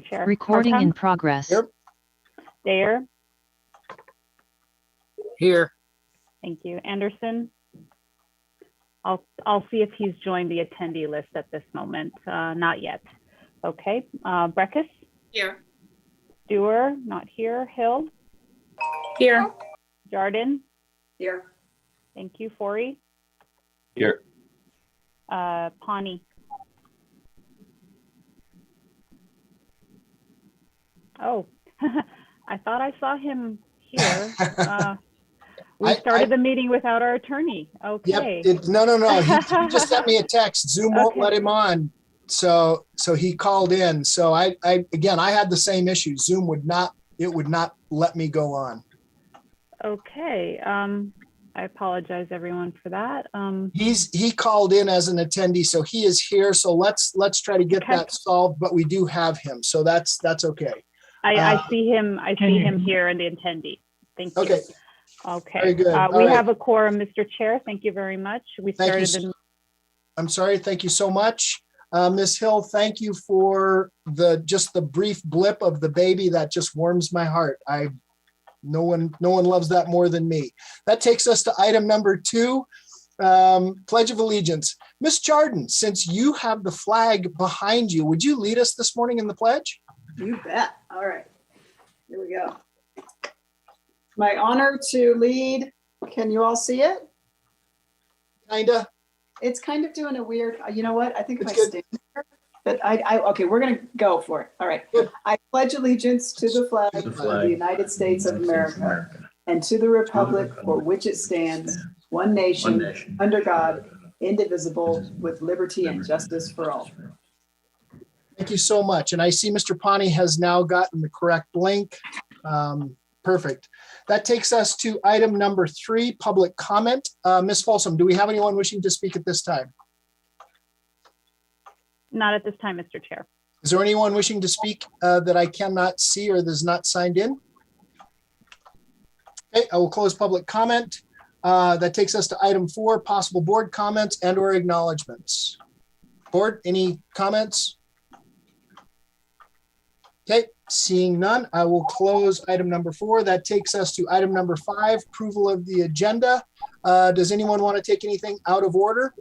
Chair. Recording Hartung? in progress. Here. Dare? Here. Thank you. Anderson? I'll see if he's joined the attendee list at this moment. Not yet. Okay. Breckus? Here. Dewar? Not here. Hill? Here. Jardin? Here. Thank you. Forey? Here. Pawnee? Oh, I thought I saw him here. We started the meeting without our attorney. Okay. Yep. No. He just sent me a text. Zoom won't let him on. So he called in. So I had the same issue. Zoom would not let me go on. Okay. I apologize everyone for that. He called in as an attendee, so he is here. So let's try to get that solved, but we do have him. So that's okay. I see him. I see him here in the attendee. Thank you. Okay. Very good. We have a quorum, Mr. Chair. Thank you very much. We started the. I'm sorry. Thank you so much. Ms. Hill, thank you for just the brief blip of the baby. That just warms my heart. No one loves that more than me. That takes us to item number 2, Pledge of Allegiance. Ms. Jardin, since you have the flag behind you, would you lead us this morning in the pledge? You bet. All right. Here we go. It's my honor to lead. Can you all see it? Kinda. It's kind of doing a weird, you know what? I think if It's I good. stand here, but okay, we're going to go for it. All right. Good. I pledge allegiance to the flag of the United States of America and to the republic for which it stands, one nation, under God, indivisible, with liberty and justice for all. Thank you so much. And I see Mr. Pawnee has now gotten the correct link. Perfect. That takes us to item number 3, public comment. Ms. Folsom, do we have anyone wishing to speak at this time? Not at this time, Mr. Chair. Is there anyone wishing to speak that I cannot see or that is not signed in? Okay, I will close public comment. That takes us to item 4, possible board comments and or acknowledgements. Board, any comments? Okay, seeing none, I will close item number 4. That takes us to item number 5, approval of the agenda. Does anyone want to take anything out of order?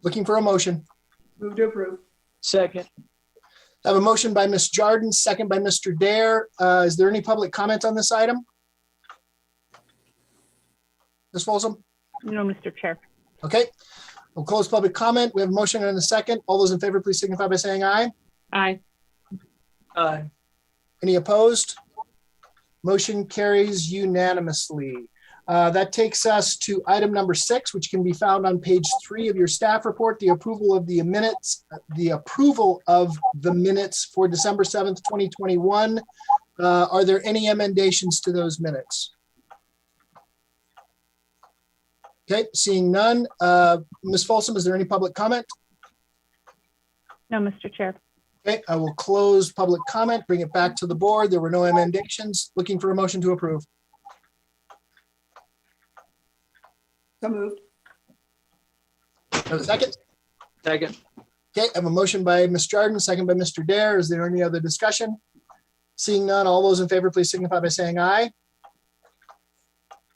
Looking for a motion. Move to approve. Second. I have a motion by Ms. Jardin, second by Mr. Dare. Is there any public comment on this item? Ms. Folsom? No, Mr. Chair. Okay, we'll close public comment. We have a motion and a second. All those in favor, please signify by saying aye. Aye. Aye. Any opposed? Motion carries unanimously. That takes us to item number 6, which can be found on page 3 of your staff report, the approval of the minutes, for December 7th, 2021. Are there any emendations to those minutes? Okay, seeing none. Ms. Folsom, is there any public comment? No, Mr. Chair. Okay, I will close public comment, bring it back to the board. There were no emendations. Looking for a motion to approve. So moved. Have a second? Second. Okay, I have a motion by Ms. Jardin, second by Mr. Dare. Is there any other discussion? Seeing none, all those in favor, please signify by saying aye.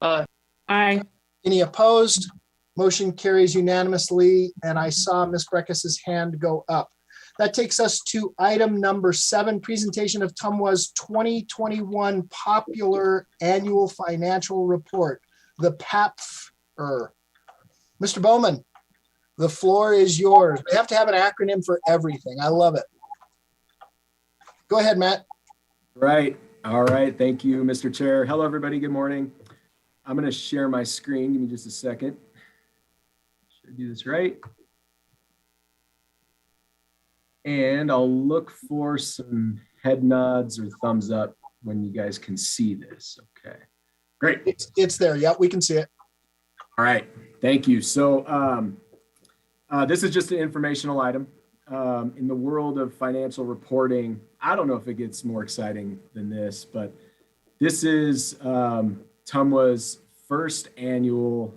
Aye. Aye. Any opposed? Motion carries unanimously, and I saw Ms. Breckis's hand go up. That takes us to item number 7, presentation of TUMWA's 2021 Popular Annual Financial Report, the PAPFR. Mr. Bowman, the floor is yours. We have to have an acronym for everything. I love it. Go ahead, Matt. Right. All right. Thank you, Mr. Chair. Hello, everybody. Good morning. I'm going to share my screen. Give me just a second. Should I do this right? And I'll look for some head nods or thumbs up when you guys can see this. Okay, great. It's there. Yep, we can see it. All right, thank you. So this is just an informational item. In the world of financial reporting, I don't know if it gets more exciting than this, but this is TUMWA's first annual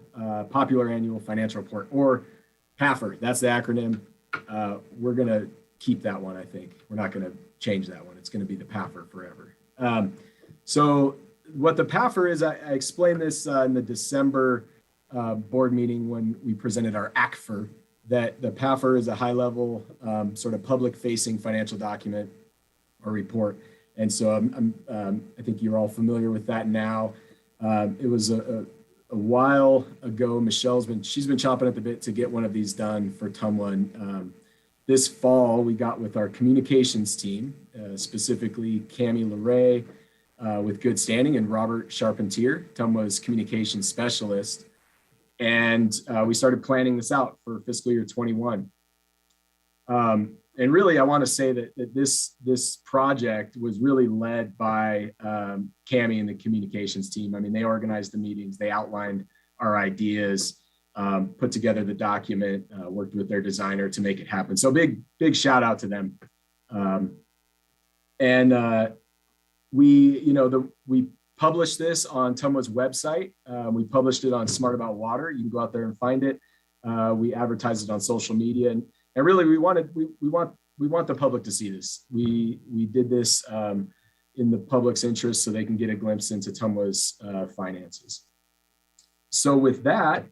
Popular Annual Financial Report, or PAFR. That's the acronym. We're going to keep that one, I think. We're not going to change that one. It's going to be the PAFR forever. So what the PAFR is, I explained this in the December board meeting when we presented our ACFR, that the PAFR is a high-level sort of public-facing financial document or report. And so I think you're all familiar with that now. It was a while ago. She's been chomping at the bit to get one of these done for TUMWA. This fall, we got with our communications team, specifically Cami LeRae with good standing and Robert Charpentier, TUMWA's communications specialist. And we started planning this out for fiscal year 21. And really, I want to say that this project was really led by Cami and the communications team. I mean, they organized the meetings, they outlined our ideas, put together the document, worked with their designer to make it happen. So big shout out to them. We published this on TUMWA's website. We published it on Smart About Water. You can go out there and find it. We advertised it on social media, and really we want the public to see this. We did this in the public's interest so they can get a glimpse into TUMWA's finances. So with that,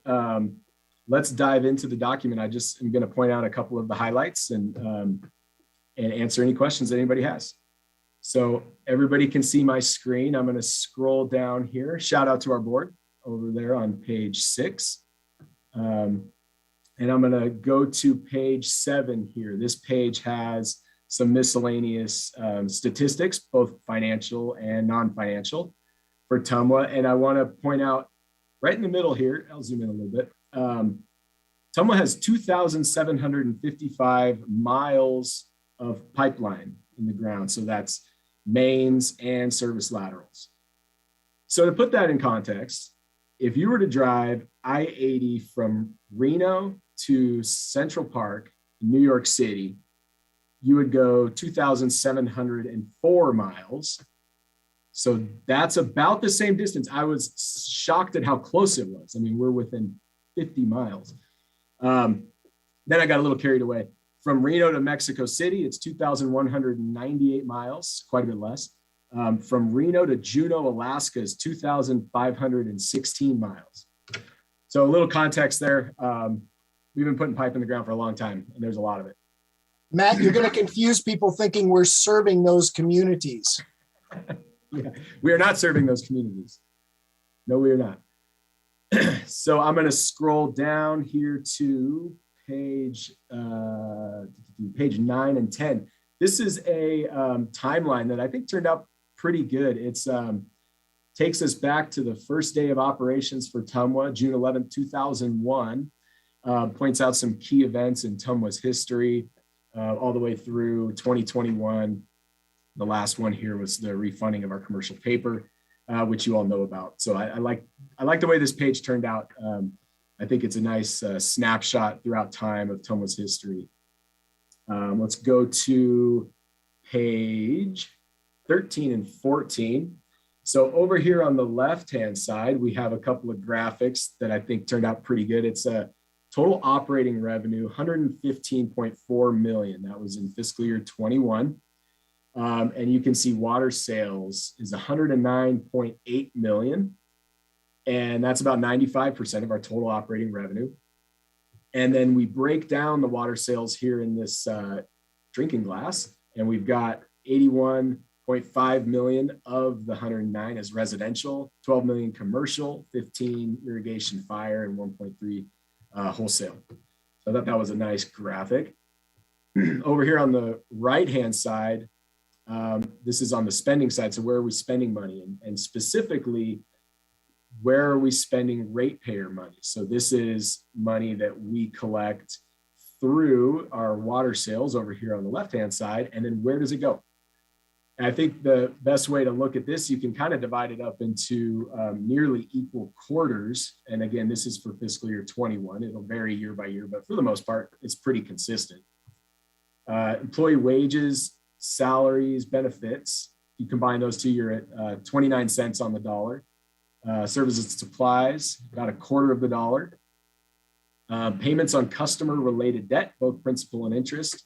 let's dive into the document. I just am going to point out a couple of the highlights and answer any questions that anybody has. So everybody can see my screen. I'm going to scroll down here. Shout out to our board over there on page 6. And I'm going to go to page 7 here. This page has some miscellaneous statistics, both financial and non-financial for TUMWA. And I want to point out right in the middle here, I'll zoom in a little bit. TUMWA has 2,755 miles of pipeline in the ground. So that's mains and service laterals. So to put that in context, if you were to drive I-80 from Reno to Central Park, New York City, you would go 2,704 miles. So that's about the same distance. I was shocked at how close it was. I mean, we're within 50 miles. Then I got a little carried away. From Reno to Mexico City, it's 2,198 miles, quite a bit less. From Reno to Juneau, Alaska is 2,516 miles. So a little context there. We've been putting pipe in the ground for a long time, and there's a lot of it. Matt, you're going to confuse people thinking we're serving those communities. Yeah, we are not serving those communities. No, we are not. So I'm going to scroll down here to page 9 and 10. This is a timeline that I think turned out pretty good. It's takes us back to the first day of operations for TUMWA, June 11th, 2001. Points out some key events in TUMWA's history all the way through 2021. The last one here was the refunding of our commercial paper, which you all know about. So I like the way this page turned out. I think it's a nice snapshot throughout time of TUMWA's history. Let's go to page 13 and 14. So over here on the left-hand side, we have a couple of graphics that I think turned out pretty good. It's a total operating revenue, $115.4 million. That was in fiscal year 21. And you can see water sales is $109.8 million. And that's about 95% of our total operating revenue. And then we break down the water sales here in this drinking glass, and we've got 81.5 million of the 109 as residential, 12 million commercial, 15 irrigation fire, and 1.3 wholesale. So I thought that was a nice graphic. Over here on the right-hand side, this is on the spending side. So where are we spending money? And specifically, where are we spending ratepayer money? So this is money that we collect through our water sales over here on the left-hand side. And then where does it go? And I think the best way to look at this, you can kind of divide it up into nearly equal quarters. And again, this is for fiscal year 21. It'll vary year by year, but for the most part, it's pretty consistent. Employee wages, salaries, benefits, you combine those two, you're at 29 cents on the dollar. Services and supplies, about $0.25. Payments on customer related debt, both principal and interest,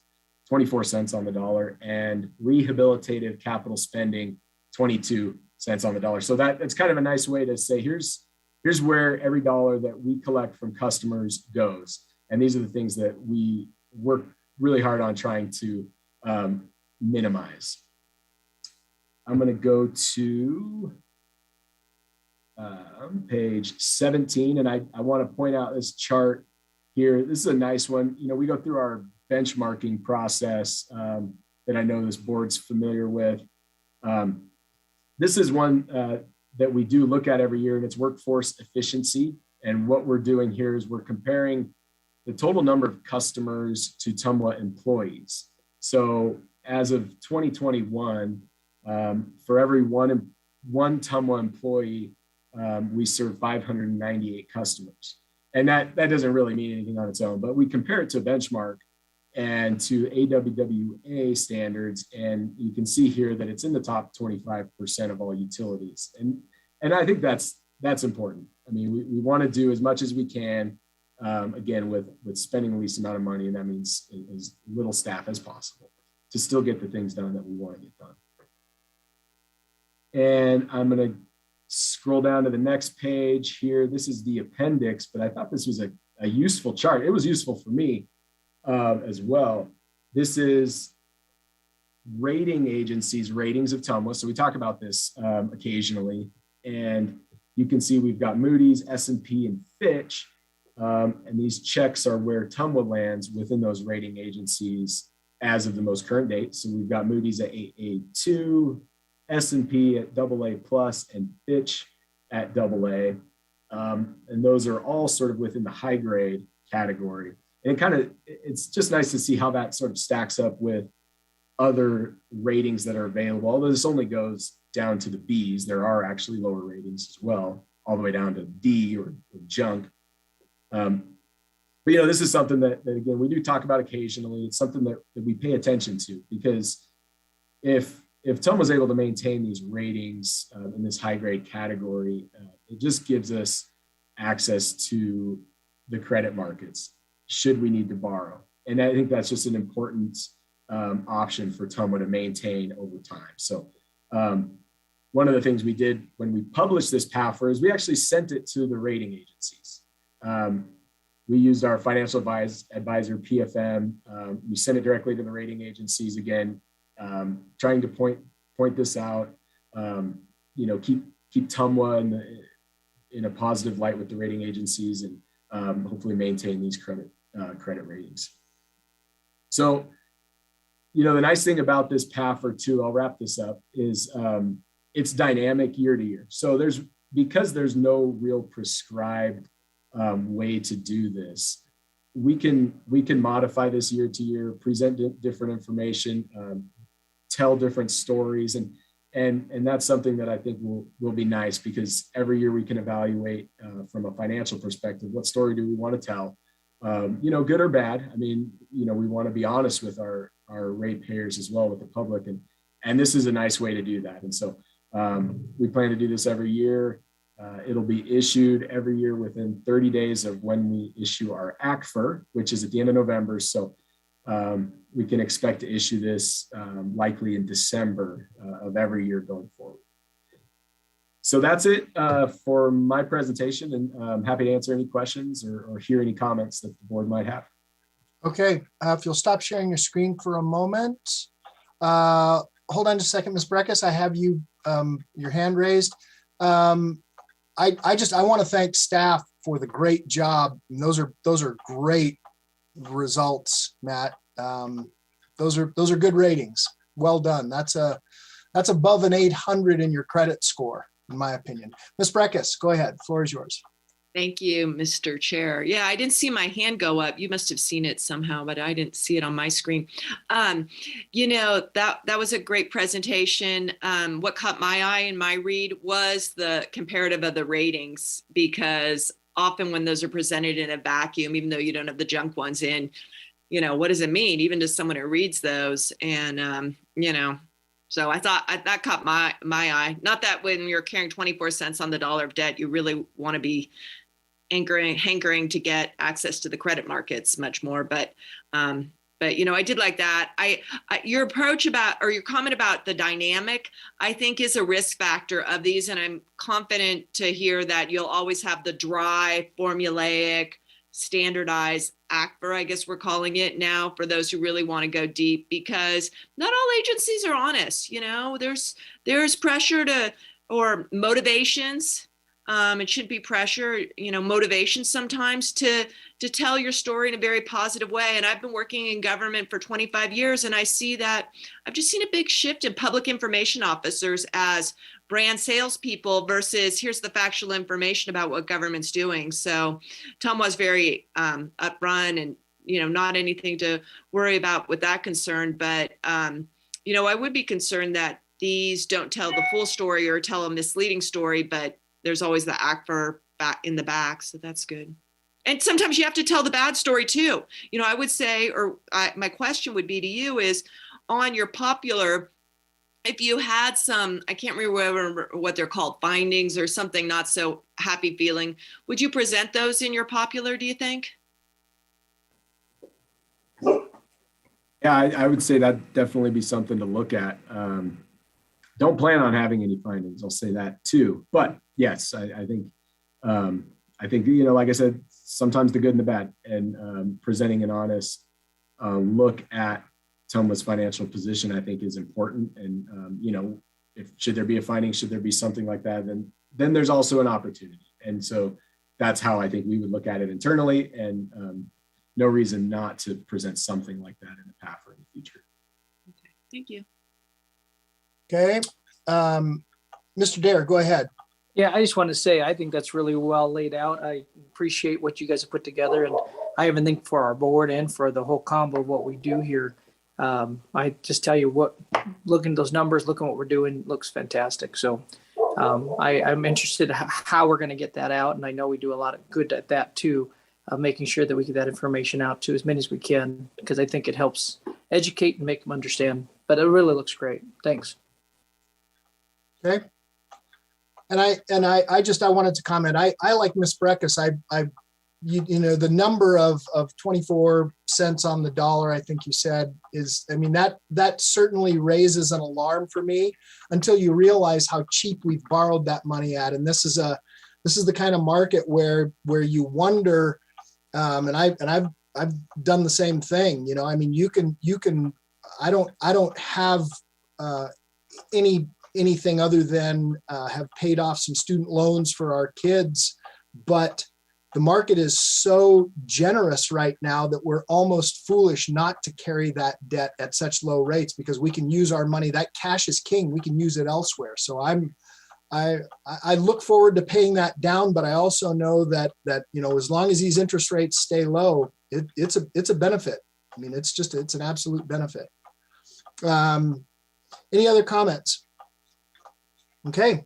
24 cents on the dollar, and rehabilitative capital spending, 22 cents on the dollar. So that's kind of a nice way to say, here's where every dollar that we collect from customers goes. And these are the things that we work really hard on trying to minimize. I'm going to go to page 17, and I want to point out this chart here. This is a nice one. You know, we go through our benchmarking process that I know this board's familiar with. This is one that we do look at every year, and it's workforce efficiency. And what we're doing here is we're comparing the total number of customers to TUMWA employees. So as of 2021, for every one TUMWA employee, we serve 598 customers. And that doesn't really mean anything on its own, but we compare it to a benchmark and to AWWA standards. And you can see here that it's in the top 25% of all utilities. And I think that's important. I mean, we want to do as much as we can, again, with spending the least amount of money, and that means as little staff as possible to still get the things done that we want to get done. And I'm going to scroll down to the next page here. This is the appendix, but I thought this was a useful chart. It was useful for me as well. This is rating agencies' ratings of TUMWA. So we talk about this occasionally, and you can see we've got Moody's, S&P, and Fitch, and these checks are where TUMWA lands within those rating agencies as of the most current date. So we've got Moody's at AA2, S&P at AA+, and Fitch at AA. And those are all sort of within the high grade category. And it's just nice to see how that sort of stacks up with other ratings that are available. Although this only goes down to the Bs, there are actually lower ratings as well, all the way down to D or junk. But, you know, this is something that again, we do talk about occasionally. It's something that we pay attention to, because if TUM was able to maintain these ratings in this high grade category, it just gives us access to the credit markets should we need to borrow. And I think that's just an important option for TUMWA to maintain over time. So one of the things we did when we published this PAFR is we actually sent it to the rating agencies. We used our financial advisor, PFM. We sent it directly to the rating agencies, again, trying to point this out, you know, keep TUMWA in a positive light with the rating agencies, and hopefully maintain these credit ratings. So, you know, the nice thing about this PAFR too, I'll wrap this up, is it's dynamic year to year. So because there's no real prescribed way to do this, we can modify this year to year, present different information, tell different stories, and that's something that I think will be nice, because every year we can evaluate from a financial perspective, what story do we want to tell, you know, good or bad. I mean, you know, we want to be honest with our ratepayers as well, with the public, and this is a nice way to do that. And so we plan to do this every year. It'll be issued every year within 30 days of when we issue our ACFR, which is at the end of November. So we can expect to issue this likely in December of every year going forward. So that's it for my presentation, and I'm happy to answer any questions or hear any comments that the board might have. Okay, if you'll stop sharing your screen for a moment. Hold on just a second, Ms. Breckus. I have your hand raised. I want to thank staff for the great job. And those are great results, Matt. Those are good ratings. Well done. That's above an 800 in your credit score, in my opinion. Ms. Breckus, go ahead. The floor is yours. Thank you, Mr. Chair. Yeah, I didn't see my hand go up. You must have seen it somehow, but I didn't see it on my screen. You know, that was a great presentation. What caught my eye in my read was the comparative of the ratings, because often when those are presented in a vacuum, even though you don't have the junk ones in, you know, what does it mean, even to someone who reads those? And, you know, so I thought that caught my eye. Not that when you're carrying 24 cents on the dollar of debt, you really want to be hankering to get access to the credit markets much more. But but I did like that. Your approach about, or your comment about the dynamic, I think is a risk factor of these. And I'm confident to hear that you'll always have the dry, formulaic, standardized ACFR, I guess we're calling it now, for those who really want to go deep, because not all agencies are honest. There's pressure to, or motivations. It should be pressure, motivation sometimes to tell your story in a very positive way. And I've been working in government for 25 years, and I see that I've just seen a big shift in public information officers as brand salespeople versus here's the factual information about what government's doing. So Tom was very upfront and, not anything to worry about with that concern. But, I would be concerned that these don't tell the full story or tell a misleading story, but there's always the ACFR back in the back. So that's good. And sometimes you have to tell the bad story too. I would say, my question would be to you is on your popular, if you had some, I can't remember what they're called, findings or something not so happy feeling, would you present those in your popular, do you think? Yeah, I would say that definitely be something to look at. Don't plan on having any findings. I'll say that too. But yes, I think, like I said, sometimes the good and the bad, and presenting an honest look at Tumwa's financial position, I think is important. And, should there be a finding, should there be something like that, then there's also an opportunity. And so that's how I think we would look at it internally, and no reason not to present something like that in the PAF or in the future. Okay, thank you. Okay. Mr. Dare, go ahead. Yeah, I just want to say, I think that's really well laid out. I appreciate what you guys have put together, and I even think for our board and for the whole combo of what we do here. I just tell you looking at those numbers, looking at what we're doing, looks fantastic. So I'm interested how we're going to get that out. And I know we do a lot of good at that too, making sure that we get that information out to as many as we can, because I think it helps educate and make them understand. But it really looks great. Thanks. Okay. And I wanted to comment. I like Ms. Breckus. The number of 24 cents on the dollar, I think you said, is, that certainly raises an alarm for me until you realize how cheap we've borrowed that money at. And this is the kind of market where you wonder, and I've done the same thing. I don't have anything other than have paid off some student loans for our kids, but the market is so generous right now that we're almost foolish not to carry that debt at such low rates, because we can use our money. That cash is king. We can use it elsewhere. So I look forward to paying that down, but I also know that as long as these interest rates stay low, it's a benefit. It's an absolute benefit. Any other comments? Okay,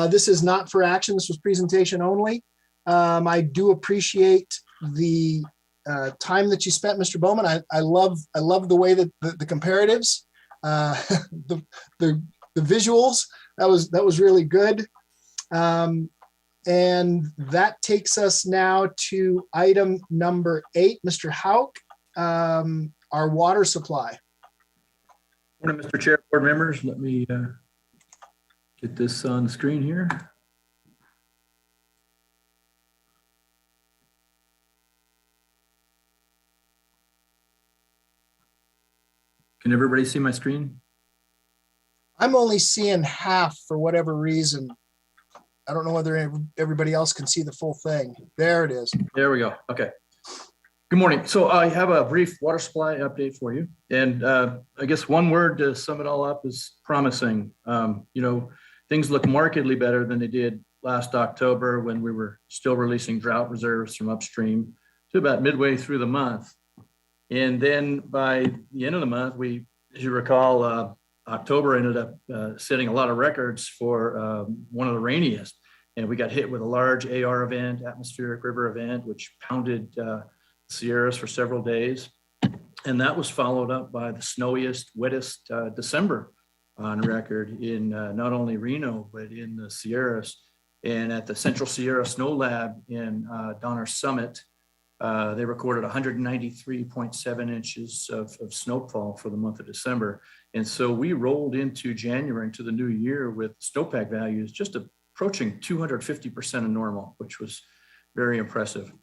this is not for action. This was presentation only. I do appreciate the time that you spent, Mr. Bowman. I love the way that the comparatives, the visuals, that was really good. And that takes us now to item number 8, Mr. Hauk, our water supply. Morning, Mr. Chair, board members. Let me get this on the screen here. Can everybody see my screen? I'm only seeing half for whatever reason. I don't know whether everybody else can see the full thing. There it is. There we go. Okay. Good morning. So I have a brief water supply update for you. And I guess one word to sum it all up is promising. Things look markedly better than they did last October, when we were still releasing drought reserves from upstream, to about midway through the month. And then by the end of the month, as you recall, October ended up setting a lot of records for one of the rainiest. And we got hit with a large AR event, atmospheric river event, which pounded Sierras for several days. And that was followed up by the snowiest, wettest December on record in not only Reno, but in the Sierras. And at the Central Sierra Snow Lab in Donner Summit, They recorded 193.7 inches of snowfall for the month of December. And so we rolled into January, into the new year, with snowpack values just approaching 250% of normal, which was very impressive.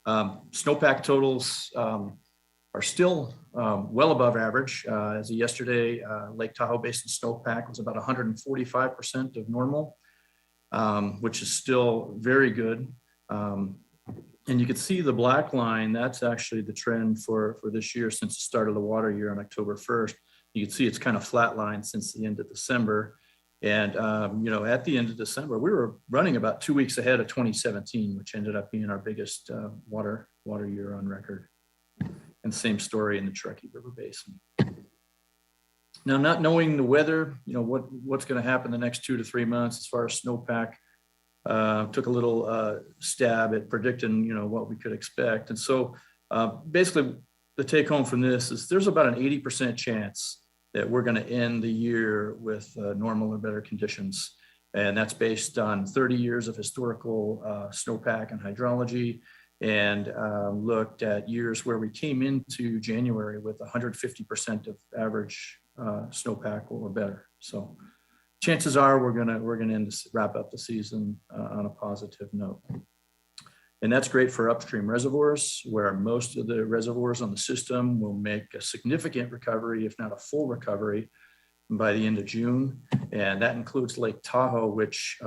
Snowpack totals are still well above average. As of yesterday, Lake Tahoe Basin snowpack was about 145% of normal, which is still very good. And you can see the black line, that's actually the trend for this year since the start of the water year on October 1st. You can see it's kind of flatlined since the end of December. And, you know, at the end of December, we were running about 2 weeks ahead of 2017, which ended up being our biggest water year on record. And same story in the Truckee River Basin. Now, not knowing the weather, you know, what's going to happen the next 2 to 3 months as far as snowpack, took a little stab at predicting, you know, what we could expect. And so basically the take home from this is there's about an 80% chance that we're going to end the year with normal or better conditions. And that's based on 30 years of historical snowpack and hydrology, and looked at years where we came into January with 150% of average snowpack or better. So chances are we're gonna wrap up the season on a positive note. And that's great for upstream reservoirs, where most of the reservoirs on the system will make a significant recovery, if not a full recovery, by the end of June. And that includes Lake Tahoe, which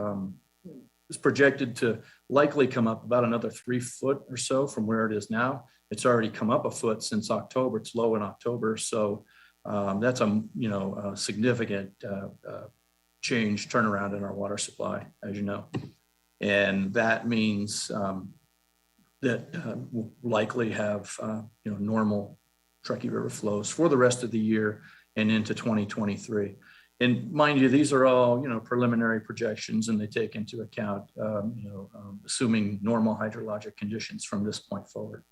is projected to likely come up about another 3 foot or so from where it is now. It's already come up a foot since October. It's low in October. So that's a significant change, turnaround in our water supply, as you know. And that means that we'll likely have normal Truckee River flows for the rest of the year and into 2023. And mind you, these are all preliminary projections, and they take into account assuming normal hydrologic conditions from this point forward.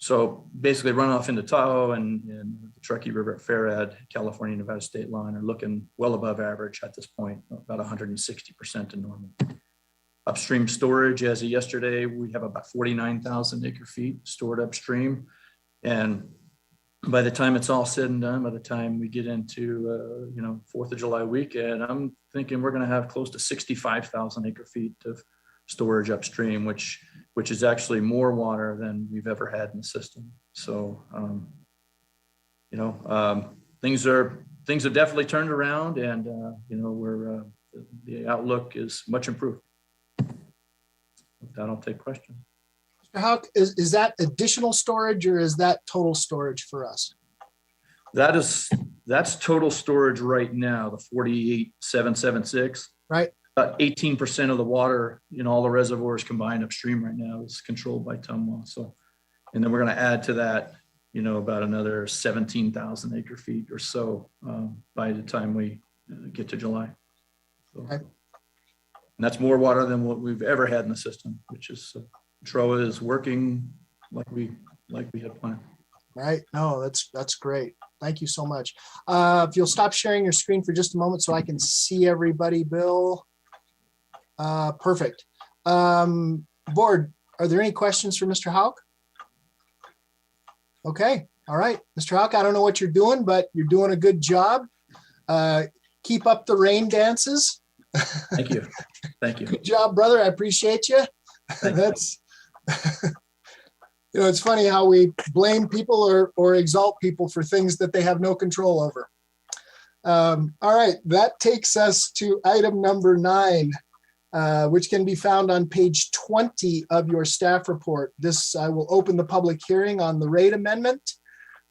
So basically, runoff into Tahoe and the Truckee River at Farad, California Nevada state line, are looking well above average at this point, about 160% of normal. Upstream storage, as of yesterday, we have about 49,000 acre feet stored upstream. And by the time it's all said and done, by the time we get into 4th of July weekend, I'm thinking we're going to have close to 65,000 acre feet of storage upstream, which is actually more water than we've ever had in the system. So things have definitely turned around, and the outlook is much improved. With that, I'll take questions. How is that additional storage, or is that total storage for us? That's total storage right now, the 48,776. Right. 18% of the water in all the reservoirs combined upstream right now is controlled by Tumwa. So, and then we're going to add to that, about another 17,000 acre feet or so by the time we get to July. So, okay. And that's more water than what we've ever had in the system, which is TROA is working like we had planned. Right. No, that's great. Thank you so much. If you'll stop sharing your screen for just a moment so I can see everybody, Bill. Perfect. Board, are there any questions for Mr. Houck? Okay. All right. Mr. Houck, I don't know what you're doing, but you're doing a good job. Keep up the rain dances. Thank you. Thank you. Good job, brother. I appreciate you. That's, it's funny how we blame people or exalt people for things that they have no control over. All right. That takes us to item number 9. Which can be found on page 20 of your staff report. I will open the public hearing on the rate amendment.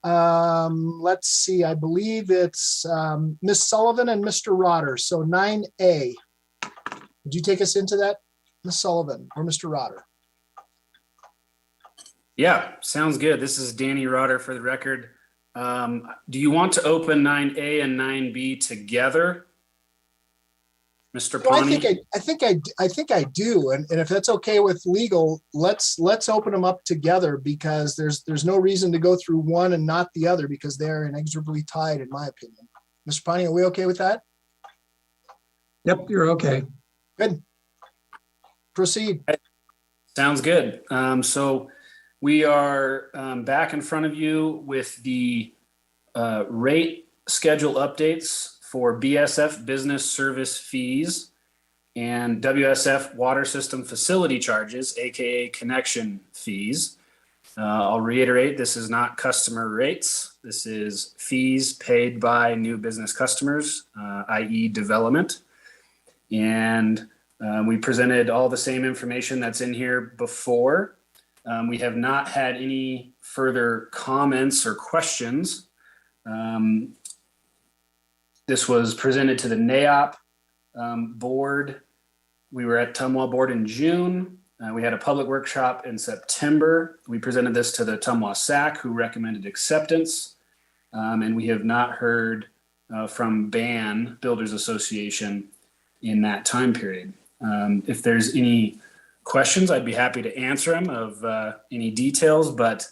Let's see, I believe it's Ms. Sullivan and Mr. Rotter. So 9A. Would you take us into that, Ms. Sullivan or Mr. Rotter? Yeah, sounds good. This is Danny Rotter for the record. Do you want to open 9A and 9B together? Mr. Pawnee? Well, I think I do, and if that's okay with legal, let's open them up together, because there's no reason to go through one and not the other, because they're inexorably tied, in my opinion. Mr. Pawnee, are we okay with that? Yep, you're okay. Good. Proceed. Sounds good. So we are back in front of you with the rate schedule updates for BSF business service fees and WSF water system facility charges, aka connection fees. I'll reiterate, this is not customer rates. This is fees paid by new business customers, i.e. development. And we presented all the same information that's in here before. We have not had any further comments or questions. This was presented to the NAOP board. We were at Tumwa board in June. We had a public workshop in September. We presented this to the Tumwa SAC, who recommended acceptance. And we have not heard from BAN, Builders Association, in that time period. If there's any questions, I'd be happy to answer them of any details, but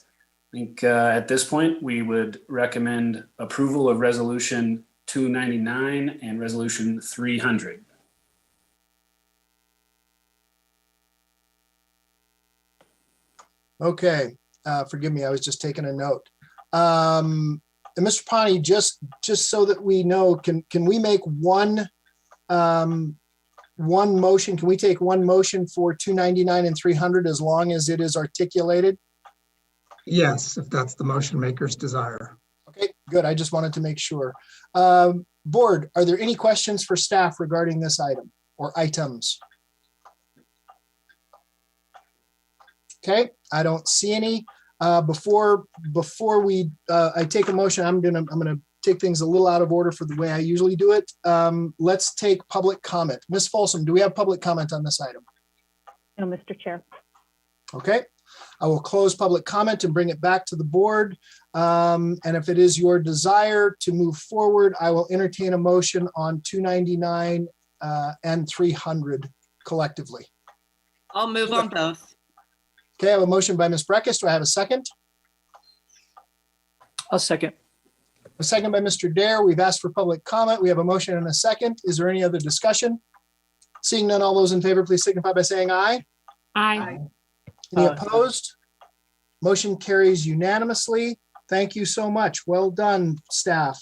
I think at this point, we would recommend approval of Resolution 299 and Resolution 300. Okay, forgive me, I was just taking a note. And Mr. Pani, just so that we know, can we make one motion? Can we take one motion for 299 and 300 as long as it is articulated? Yes, if that's the motion maker's desire. Okay, good. I just wanted to make sure. Board, are there any questions for staff regarding this item or items? Okay, I don't see any. Before we I take a motion, I'm gonna take things a little out of order for the way I usually do it. Let's take public comment. Ms. Folsom, do we have public comment on this item? No, Mr. Chair. Okay, I will close public comment and bring it back to the board. And if it is your desire to move forward, I will entertain a motion on 299 and 300 collectively. I'll move on both. Okay, I have a motion by Ms. Breckus. Do I have a second? I'll second. A second by Mr. Dare. We've asked for public comment. We have a motion and a second. Is there any other discussion? Seeing none, all those in favor, please signify by saying aye. Aye. Any opposed? Motion carries unanimously. Thank you so much. Well done, staff.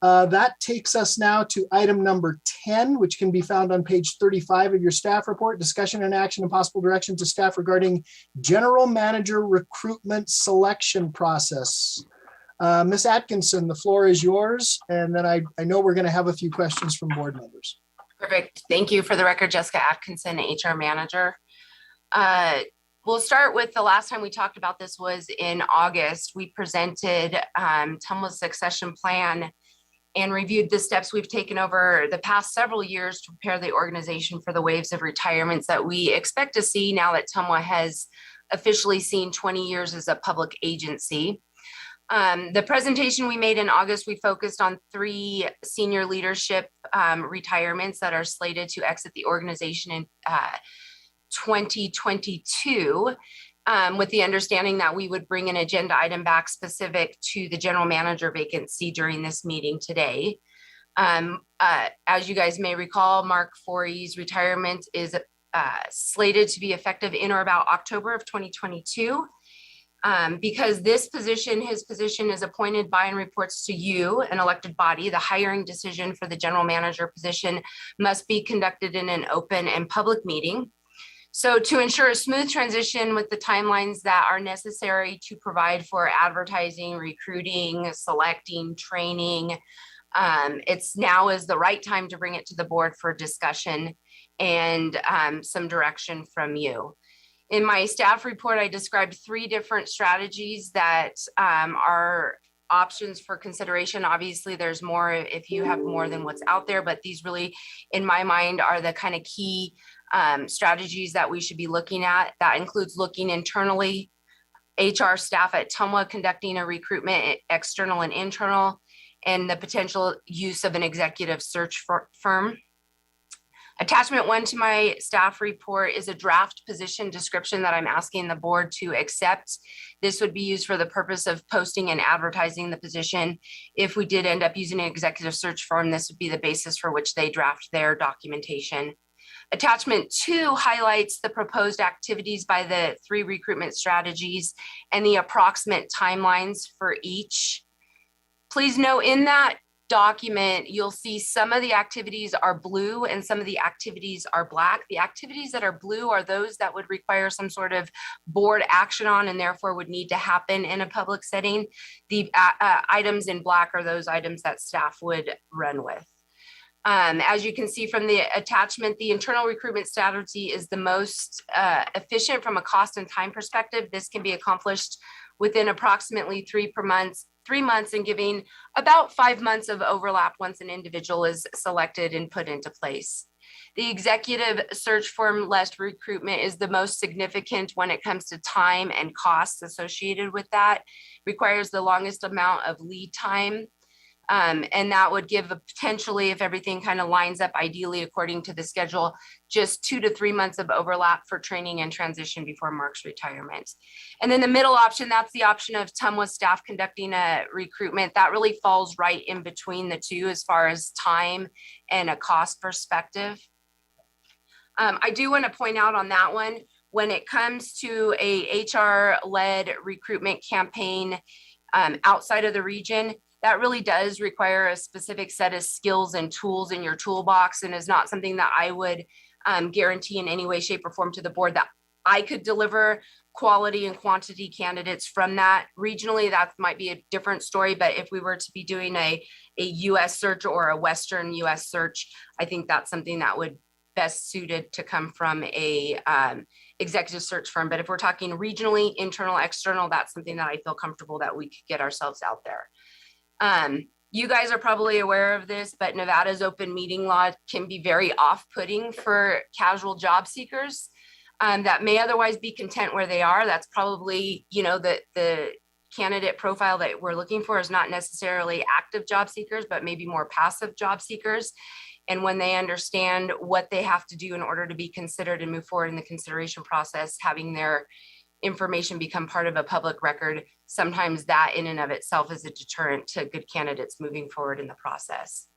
That takes us now to item number 10, which can be found on page 35 of your staff report, discussion and action and possible direction to staff regarding general manager recruitment selection process. Ms. Atkinson, the floor is yours. And then I know we're going to have a few questions from board members. Perfect. Thank you. For the record, Jessica Atkinson, HR manager. We'll start with the last time we talked about this was in August. We presented Tumwa's succession plan and reviewed the steps we've taken over the past several years to prepare the organization for the waves of retirements that we expect to see now that Tumwa has officially seen 20 years as a public agency. The presentation we made in August, we focused on 3 senior leadership retirements that are slated to exit the organization in 2022. With the understanding that we would bring an agenda item back specific to the general manager vacancy during this meeting today. As you guys may recall, Mark Forey's retirement is slated to be effective in or about October of 2022. Because his position is appointed by and reports to you, an elected body, the hiring decision for the general manager position must be conducted in an open and public meeting. So to ensure a smooth transition with the timelines that are necessary to provide for advertising, recruiting, selecting, training, it's now is the right time to bring it to the board for discussion and some direction from you. In my staff report, I described 3 different strategies that are options for consideration. Obviously, there's more if you have more than what's out there, but these really, in my mind, are the kind of key strategies that we should be looking at. That includes looking internally, HR staff at Tumwa conducting a recruitment, external and internal, and the potential use of an executive search firm. Attachment 1 to my staff report is a draft position description that I'm asking the board to accept. This would be used for the purpose of posting and advertising the position. If we did end up using an executive search firm, this would be the basis for which they draft their documentation. Attachment 2 highlights the proposed activities by the 3 recruitment strategies and the approximate timelines for each. Please note in that document, you'll see some of the activities are blue and some of the activities are black. The activities that are blue are those that would require some sort of board action on and therefore would need to happen in a public setting. The items in black are those items that staff would run with. As you can see from the attachment, the internal recruitment strategy is the most efficient from a cost and time perspective. This can be accomplished within approximately 3 months and giving about 5 months of overlap once an individual is selected and put into place. The executive search firm led recruitment is the most significant when it comes to time and costs associated with that, requires the longest amount of lead time. And that would give a potentially, if everything kind of lines up ideally according to the schedule, just 2 to 3 months of overlap for training and transition before Mark's retirement. And then the middle option, that's the option of TUMWA staff conducting a recruitment. That really falls right in between the two as far as time and a cost perspective. I do want to point out on that one, when it comes to a HR-led recruitment campaign outside of the region, that really does require a specific set of skills and tools in your toolbox and is not something that I would guarantee in any way, shape, or form to the board that I could deliver quality and quantity candidates from that. Regionally, that might be a different story, but if we were to be doing a US search or a Western US search, I think that's something that would best suited to come from a executive search firm. But if we're talking regionally, internal, external, that's something that I feel comfortable that we could get ourselves out there. You guys are probably aware of this, but Nevada's open meeting law can be very off-putting for casual job seekers that may otherwise be content where they are. That's probably, you know, the candidate profile that we're looking for is not necessarily active job seekers, but maybe more passive job seekers. And when they understand what they have to do in order to be considered and move forward in the consideration process, having their information become part of a public record, sometimes that in and of itself is a deterrent to good candidates moving forward in the process.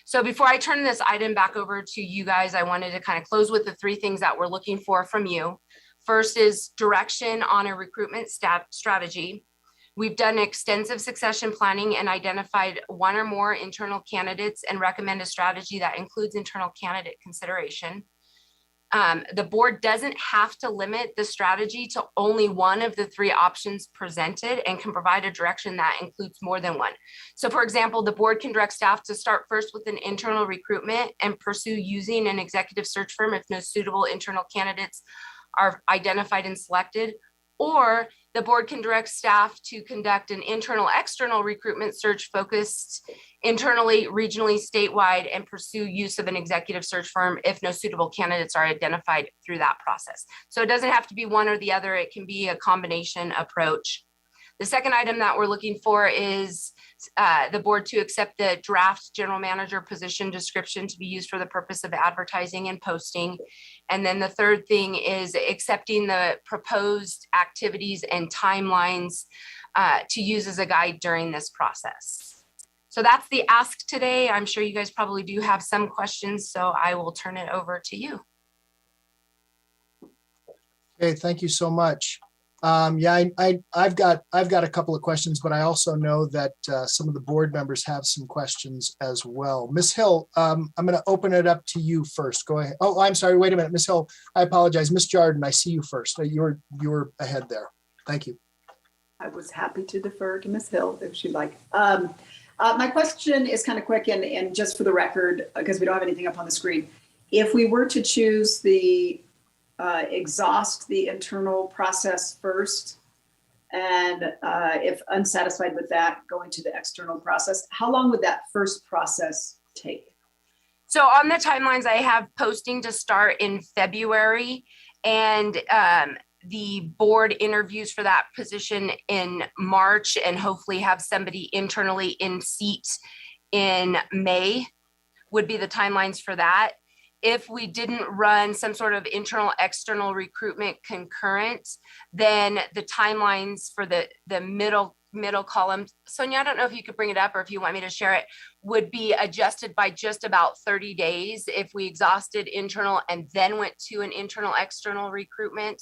So before I turn this item back over to you guys, I wanted to kind of close with the 3 things that we're looking for from you. First is direction on a recruitment strategy. We've done extensive succession planning and identified 1 or more internal candidates and recommend a strategy that includes internal candidate consideration. The board doesn't have to limit the strategy to only one of the 3 options presented and can provide a direction that includes more than one. So for example, the board can direct staff to start first with an internal recruitment and pursue using an executive search firm if no suitable internal candidates are identified and selected, or the board can direct staff to conduct an internal external recruitment search focused internally, regionally, statewide, and pursue use of an executive search firm if no suitable candidates are identified through that process. So it doesn't have to be one or the other. It can be a combination approach. The second item that we're looking for is the board to accept the draft general manager position description to be used for the purpose of advertising and posting. And then the third thing is accepting the proposed activities and timelines to use as a guide during this process. So that's the ask today. I'm sure you guys probably do have some questions, so I will turn it over to you. Okay, thank you so much. Yeah, I've got a couple of questions, but I also know that some of the board members have some questions as well. Ms. Hill, I'm going to open it up to you first. Go ahead. Oh, I'm sorry. Wait a minute, Ms. Hill. I apologize. Ms. Jordan, I see you first. You were ahead there. Thank you. I was happy to defer to Ms. Hill if she'd like. My question is kind of quick and just for the record, because we don't have anything up on the screen. If we were to choose the exhaust the internal process first, and if unsatisfied with that, going to the external process, how long would that first process take? So on the timelines, I have posting to start in February, and the board interviews for that position in March, and hopefully have somebody internally in seat in May would be the timelines for that. If we didn't run some sort of internal external recruitment concurrent, then the timelines for the middle middle column, Sonia, I don't know if you could bring it up or if you want me to share it, would be adjusted by just about 30 days if we exhausted internal and then went to an internal external recruitment.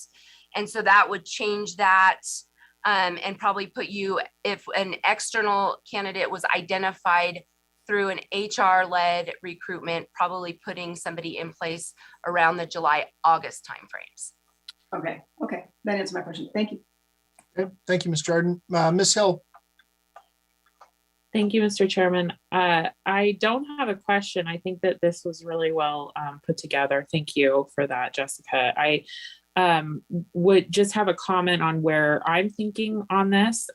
And so that would change that and probably put you, if an external candidate was identified through an HR-led recruitment, probably putting somebody in place around the July-August timeframes. Okay, that answers my question. Thank you. Okay, thank you, Ms. Jordan. Ms. Hill. Thank you, Mr. Chairman. I don't have a question. I think that this was really well put together. Thank you for that, Jessica. I would just have a comment on where I'm thinking on this.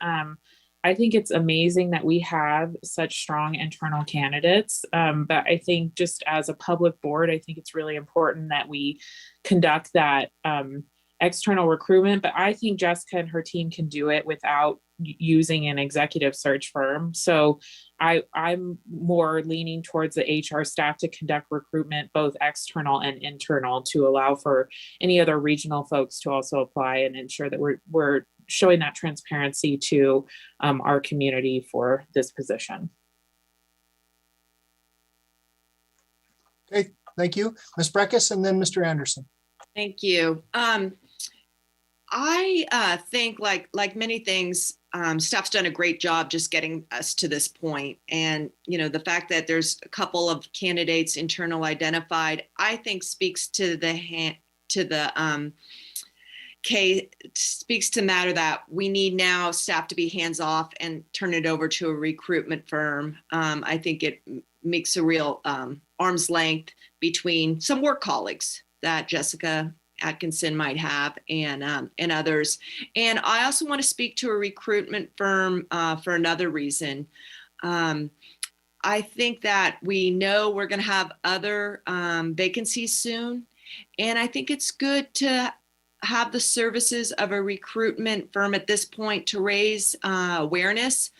I think it's amazing that we have such strong internal candidates, but I think just as a public board, I think it's really important that we conduct that external recruitment, but I think Jessica and her team can do it without using an executive search firm. So I'm more leaning towards the HR staff to conduct recruitment, both external and internal, to allow for any other regional folks to also apply and ensure that we're showing that transparency to our community for this position. Okay, thank you. Ms. Breckus and then Mr. Anderson. Thank you. I think like many things, staff's done a great job just getting us to this point. And, you know, the fact that there's a couple of candidates internal identified, I think speaks to the speaks to the matter that we need now staff to be hands off and turn it over to a recruitment firm. I think it makes a real arm's length between some work colleagues that Jessica Atkinson might have and others. And I also want to speak to a recruitment firm for another reason. I think that we know we're going to have other vacancies soon. And I think it's good to have the services of a recruitment firm at this point to raise awareness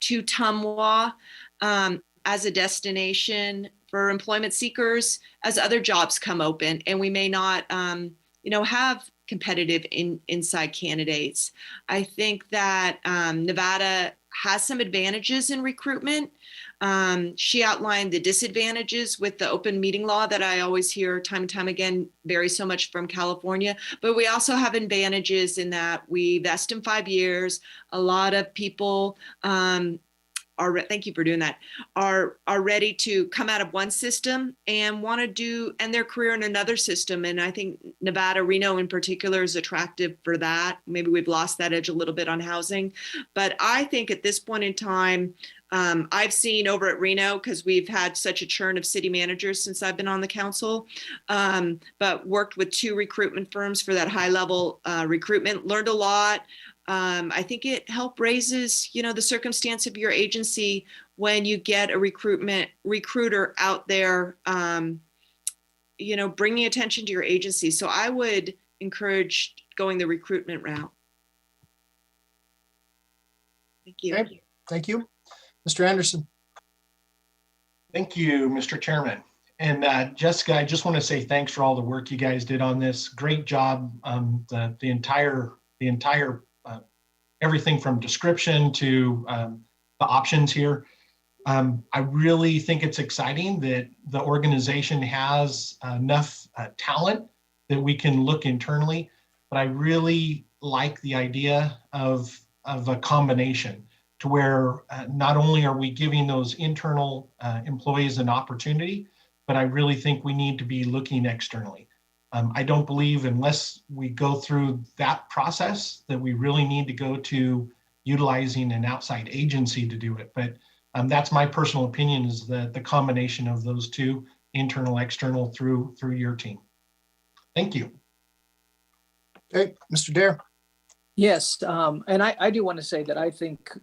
to Tumwa as a destination for employment seekers as other jobs come open, and we may not have competitive inside candidates. I think that Nevada has some advantages in recruitment. She outlined the disadvantages with the open meeting law that I always hear time and time again vary so much from California, but we also have advantages in that we vest in 5 years. A lot of people thank you for doing that, are ready to come out of one system and want to end their career in another system. And I think Nevada, Reno in particular, is attractive for that. Maybe we've lost that edge a little bit on housing, but I think at this point in time, I've seen over at Reno, because we've had such a churn of city managers since I've been on the council, but worked with 2 recruitment firms for that high level recruitment, learned a lot. I think it helped raises, the circumstance of your agency when you get a recruiter out there, bringing attention to your agency. So I would encourage going the recruitment route. Thank you. Okay. Thank you. Mr. Anderson. Thank you, Mr. Chairman. And Jessica, I just want to say thanks for all the work you guys did on this. Great job. The entire everything from description to the options here. I really think it's exciting that the organization has enough talent that we can look internally, but I really like the idea of a combination to where not only are we giving those internal employees an opportunity, but I really think we need to be looking externally. I don't believe unless we go through that process that we really need to go to utilizing an outside agency to do it. But that's my personal opinion, is that the combination of those two, internal, external, through your team. Thank you. Okay, Mr. Dare. Yes, and I do want to say that I think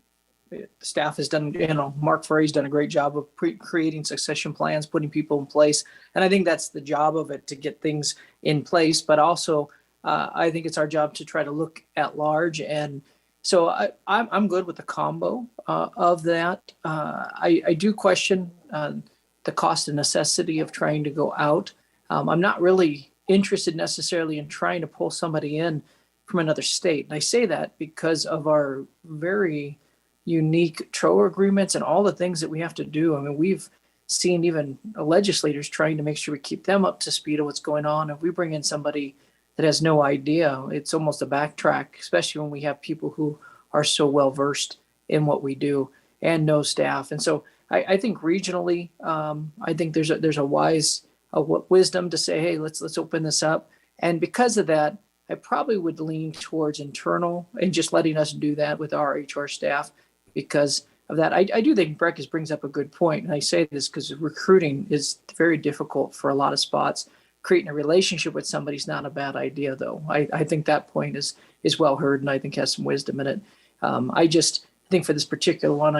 the staff has done, Mark Frey's done a great job of creating succession plans, putting people in place. And I think that's the job of it, to get things in place. But also, I think it's our job to try to look at large. And so I'm good with the combo of that. I do question the cost and necessity of trying to go out. I'm not really interested necessarily in trying to pull somebody in from another state. And I say that because of our very unique TROA agreements and all the things that we have to do. I mean, we've seen even legislators trying to make sure we keep them up to speed of what's going on. If we bring in somebody that has no idea, it's almost a backtrack, especially when we have people who are so well versed in what we do and know staff. And so I think regionally, I think there's a wise wisdom to say, hey, let's open this up. And because of that, I probably would lean towards internal and just letting us do that with our HR staff. Because of that, I do think Breckes brings up a good point. And I say this because recruiting is very difficult for a lot of spots. Creating a relationship with somebody is not a bad idea, though. I think that point is well heard, and I think has some wisdom in it. I just think for this particular one,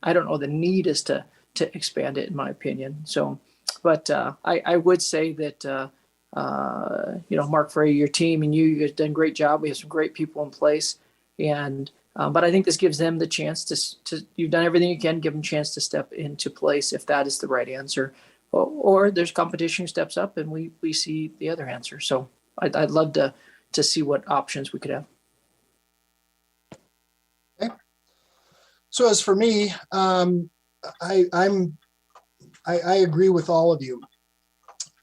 I don't know the need is to expand it, in my opinion. So, but I would say that Mark Frey, your team, and you guys done a great job. We have some great people in place, and but I think this gives them the chance to you've done everything you can, give them a chance to step into place if that is the right answer, or there's competition who steps up and we see the other answer. So I'd love to see what options we could have. Okay. So as for me, I agree with all of you.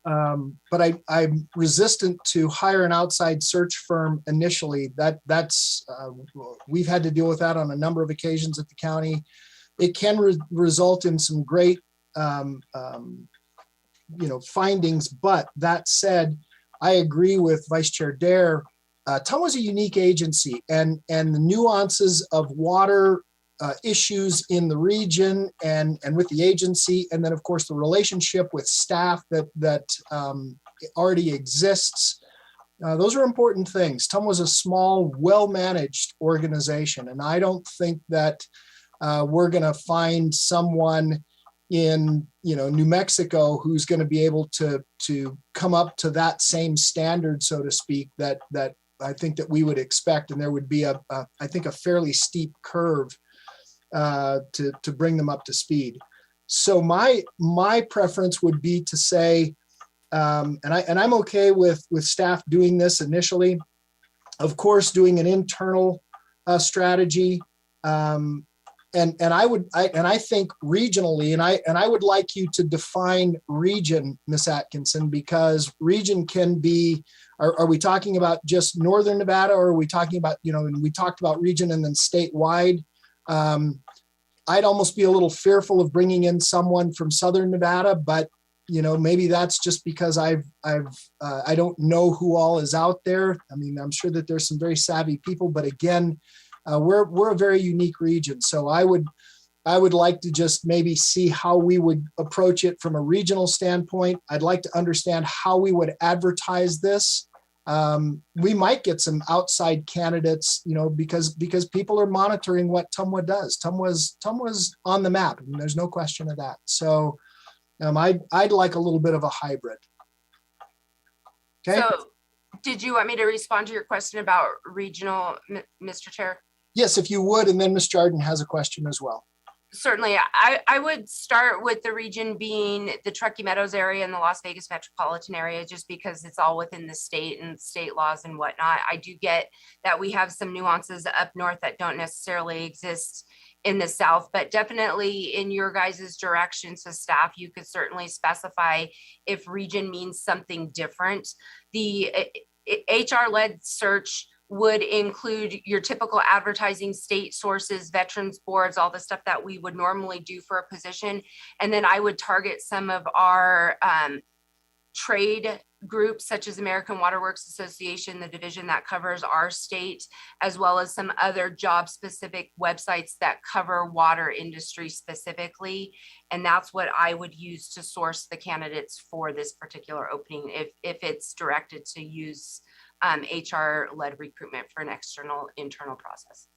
But I'm resistant to hire an outside search firm initially. That's we've had to deal with that on a number of occasions at the county. It can result in some great findings. But that said, I agree with Vice Chair Dare. TUM was a unique agency, and the nuances of water issues in the region and with the agency, and then of course the relationship with staff that already exists. Those are important things. TUM was a small, well-managed organization, and I don't think that we're going to find someone in New Mexico who's going to be able to come up to that same standard, so to speak, that I think that we would expect, and there would be I think a fairly steep curve to bring them up to speed. So my preference would be to say, and I'm okay with staff doing this initially, of course, doing an internal strategy, and I think regionally, and I would like you to define region, Ms. Atkinson, because region can be. Are we talking about just Northern Nevada, or are we talking about and we talked about region and then statewide? I'd almost be a little fearful of bringing in someone from Southern Nevada, but maybe that's just because I don't know who all is out there. I mean, I'm sure that there's some very savvy people, but again, we're a very unique region. So I would like to just maybe see how we would approach it from a regional standpoint. I'd like to understand how we would advertise this. We might get some outside candidates, because people are monitoring what TUMWA does. TUMWA was on the map, and there's no question of that. So I'd like a little bit of a hybrid. Okay. So did you want me to respond to your question about regional, Mr. Chair? Yes, if you would, and then Ms. Jardin has a question as well. Certainly. I would start with the region being the Truckee Meadows area and the Las Vegas metropolitan area, just because it's all within the state and state laws and whatnot. I do get that we have some nuances up north that don't necessarily exist in the south, but definitely in your guys' direction to staff, you could certainly specify if region means something different. The HR-led search would include your typical advertising, state sources, veterans boards, all the stuff that we would normally do for a position. And then I would target some of our trade groups, such as American Water Works Association, the division that covers our state, as well as some other job-specific websites that cover water industry specifically. And that's what I would use to source the candidates for this particular opening, if it's directed to use HR-led recruitment for an internal process.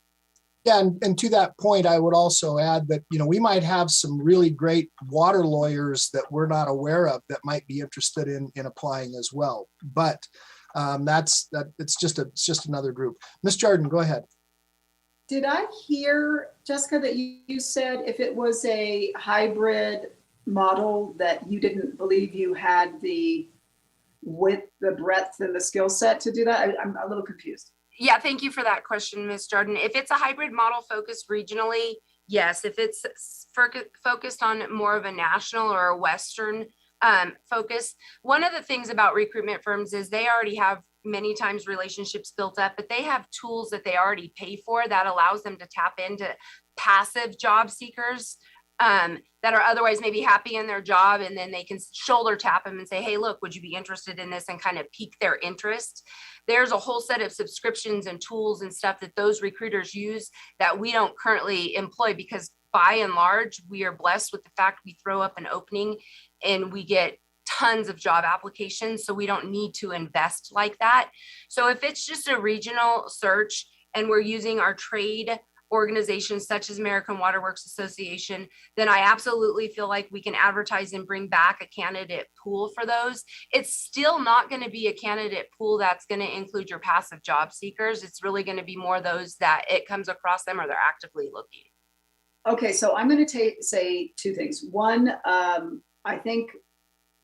Yeah, and to that point, I would also add that we might have some really great water lawyers that we're not aware of that might be interested in applying as well. But it's just another group. Ms. Jardin, go ahead. Did I hear, Jessica, that you said if it was a hybrid model that you didn't believe you had the width, the breadth, and the skill set to do that? I'm a little confused. Yeah, thank you for that question, Ms. Jordan. If it's a hybrid model focused regionally, yes. If it's focused on more of a national or a Western focus, one of the things about recruitment firms is they already have many times relationships built up, but they have tools that they already pay for that allows them to tap into passive job seekers that are otherwise maybe happy in their job, and then they can shoulder tap them and say, hey, look, would you be interested in this, and kind of pique their interest. There's a whole set of subscriptions and tools and stuff that those recruiters use that we don't currently employ, because by and large, we are blessed with the fact we throw up an opening and we get tons of job applications. So we don't need to invest like that. So if it's just a regional search and we're using our trade organizations such as American Water Works Association, then I absolutely feel like we can advertise and bring back a candidate pool for those. It's still not going to be a candidate pool that's going to include your passive job seekers. It's really going to be more those that it comes across them or they're actively looking. Okay, so I'm going to say two things. One, I think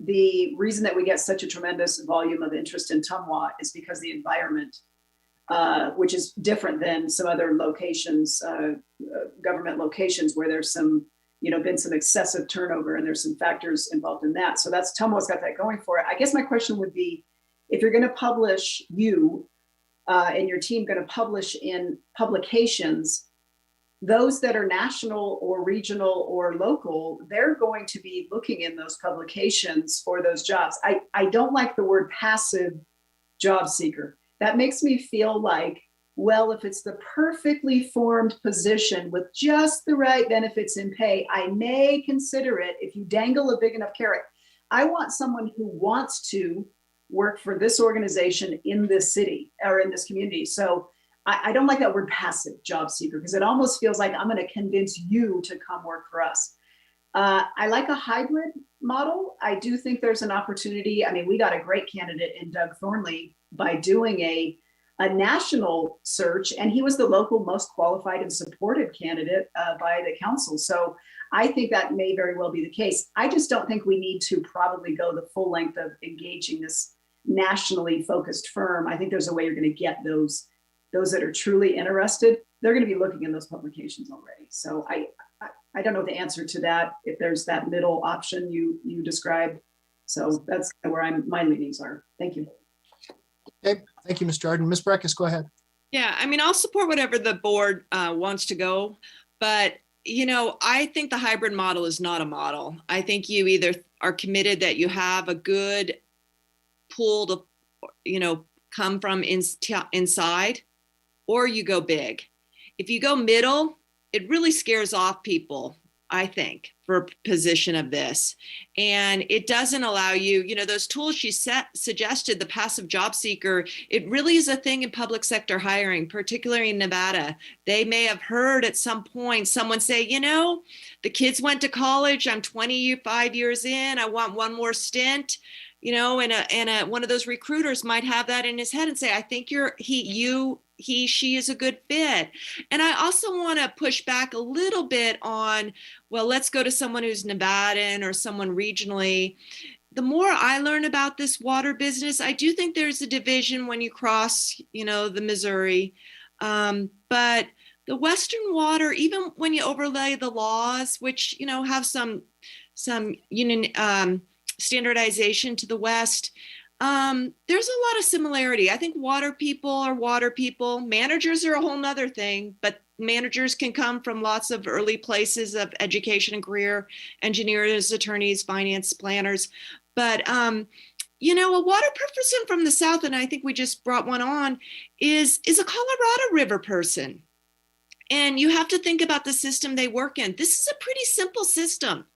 the reason that we get such a tremendous volume of interest in Tumwa is because the environment, which is different than some other locations, government locations, where there's some, been some excessive turnover, and there's some factors involved in that. So that's Tumwa's got that going for it. I guess my question would be, if you're going to publish, and your team going to publish in publications, those that are national or regional or local, they're going to be looking in those publications for those jobs. I don't like the word passive job seeker. That makes me feel like, well, if it's the perfectly formed position with just the right benefits and pay, I may consider it if you dangle a big enough carrot. I want someone who wants to work for this organization in this city or in this community. So I don't like that word passive job seeker, because it almost feels like I'm going to convince you to come work for us. I like a hybrid model. I do think there's an opportunity. I mean, we got a great candidate in Doug Thornley by doing a national search, and he was the local most qualified and supported candidate by the council. So I think that may very well be the case. I just don't think we need to probably go the full length of engaging this nationally focused firm. I think there's a way you're going to get those that are truly interested. They're going to be looking in those publications already. So I don't know the answer to that, if there's that middle option you described. So that's where my leanings are. Thank you. Okay, thank you, Ms. Jordan. Ms. Breckus, go ahead. Yeah, I mean, I'll support whatever the board wants to go, but I think the hybrid model is not a model. I think you either are committed that you have a good pool to, come from inside, or you go big. If you go middle, it really scares off people, I think, for a position of this. And it doesn't allow you, those tools she suggested, the passive job seeker, it really is a thing in public sector hiring, particularly in Nevada. They may have heard at some point someone say, the kids went to college, I'm 25 years in, I want one more stint. And one of those recruiters might have that in his head and say, I think she is a good fit. And I also want to push back a little bit on, well, let's go to someone who's Nevadan or someone regionally. The more I learn about this water business, I do think there's a division when you cross, the Missouri. But the Western water, even when you overlay the laws, which, have some union, standardization to the West, there's a lot of similarity. I think water people are water people. Managers are a whole nother thing, but managers can come from lots of early places of education and career, engineers, attorneys, finance planners. But, a water person from the South, and I think we just brought one on, is a Colorado River person. And you have to think about the system they work in. This is a pretty simple system.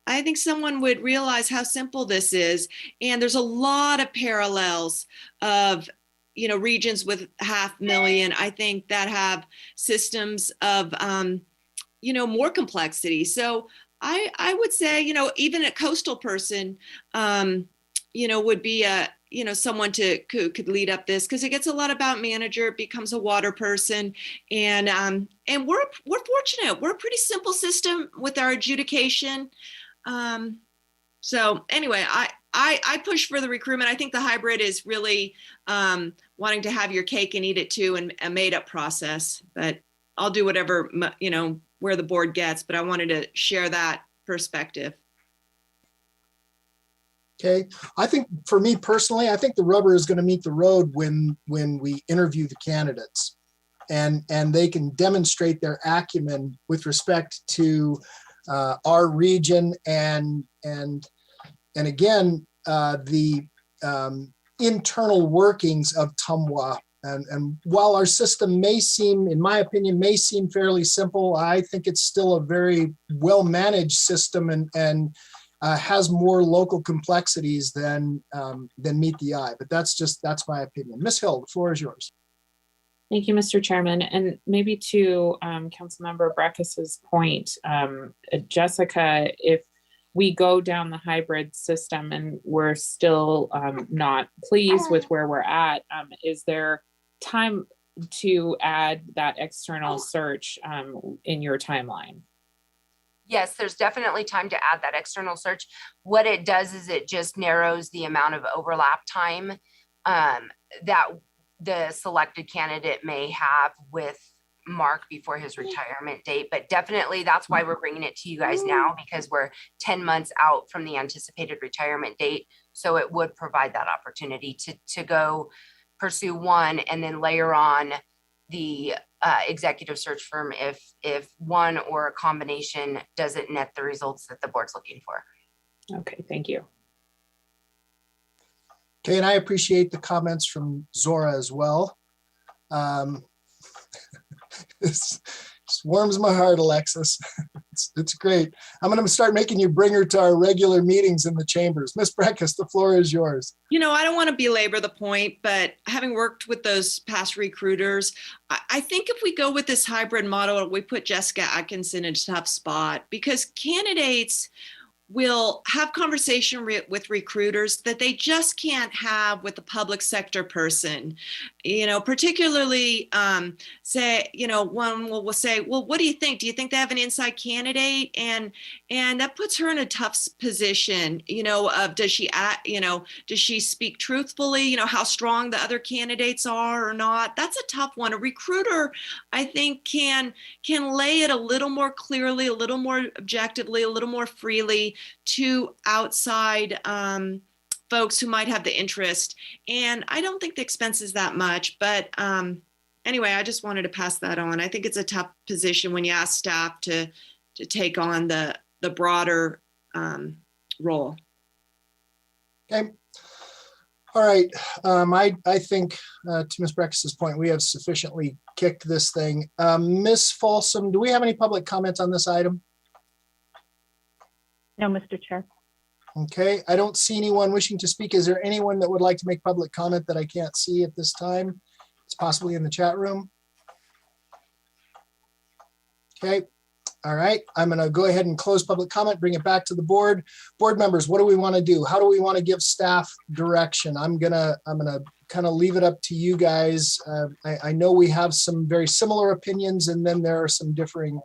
I think someone would realize how simple this is. And there's a lot of parallels of, regions with 500,000, I think, that have systems of, more complexity. So I would say, even a coastal person, would be someone could lead up this, because it gets a lot about manager, it becomes a water person. And we're fortunate. We're a pretty simple system with our adjudication. So anyway, I push for the recruitment. I think the hybrid is really wanting to have your cake and eat it too, and a made up process, but I'll do whatever, where the board gets, but I wanted to share that perspective. Okay. I think for me personally, I think the rubber is going to meet the road when we interview the candidates and they can demonstrate their acumen with respect to our region and again, the internal workings of Tumwa. And while our system may seem, in my opinion, may seem fairly simple, I think it's still a very well-managed system and has more local complexities than meet the eye. But that's my opinion. Ms. Hill, the floor is yours. Thank you, Mr. Chairman. And maybe to Councilmember Breckis's point, Jessica, if we go down the hybrid system and we're still not pleased with where we're at, is there time to add that external search in your timeline? Yes, there's definitely time to add that external search. What it does is it just narrows the amount of overlap time that the selected candidate may have with Mark before his retirement date. But definitely that's why we're bringing it to you guys now, because we're 10 months out from the anticipated retirement date. So it would provide that opportunity to go pursue one and then layer on the executive search firm if one or a combination doesn't net the results that the board's looking for. Okay, thank you. Okay, and I appreciate the comments from Zora as well. This warms my heart, Alexis. It's great. I'm going to start making you bring her to our regular meetings in the chambers. Ms. Breckis, the floor is yours. I don't want to belabor the point, but having worked with those past recruiters, I think if we go with this hybrid model, we put Jessica Atkinson in a tough spot because candidates will have conversation with recruiters that they just can't have with the public sector person, particularly say, one will say, well, what do you think? Do you think they have an inside candidate? And that puts her in a tough position, of does she speak truthfully, how strong the other candidates are or not? That's a tough one. A recruiter, I think, can lay it a little more clearly, a little more objectively, a little more freely to outside folks who might have the interest. And I don't think the expense is that much, but anyway, I just wanted to pass that on. I think it's a tough position when you ask staff to take on the broader role. Okay. All right. I think to Ms. Breckis's point, we have sufficiently kicked this thing. Ms. Folsom, do we have any public comments on this item? No, Mr. Chair. Okay, I don't see anyone wishing to speak. Is there anyone that would like to make public comment that I can't see at this time? It's possibly in the chat room. Okay, all right. I'm going to go ahead and close public comment, bring it back to the board. Board members, what do we want to do? How do we want to give staff direction? I'm gonna kind of leave it up to you guys. I know we have some very similar opinions, and then there are some differing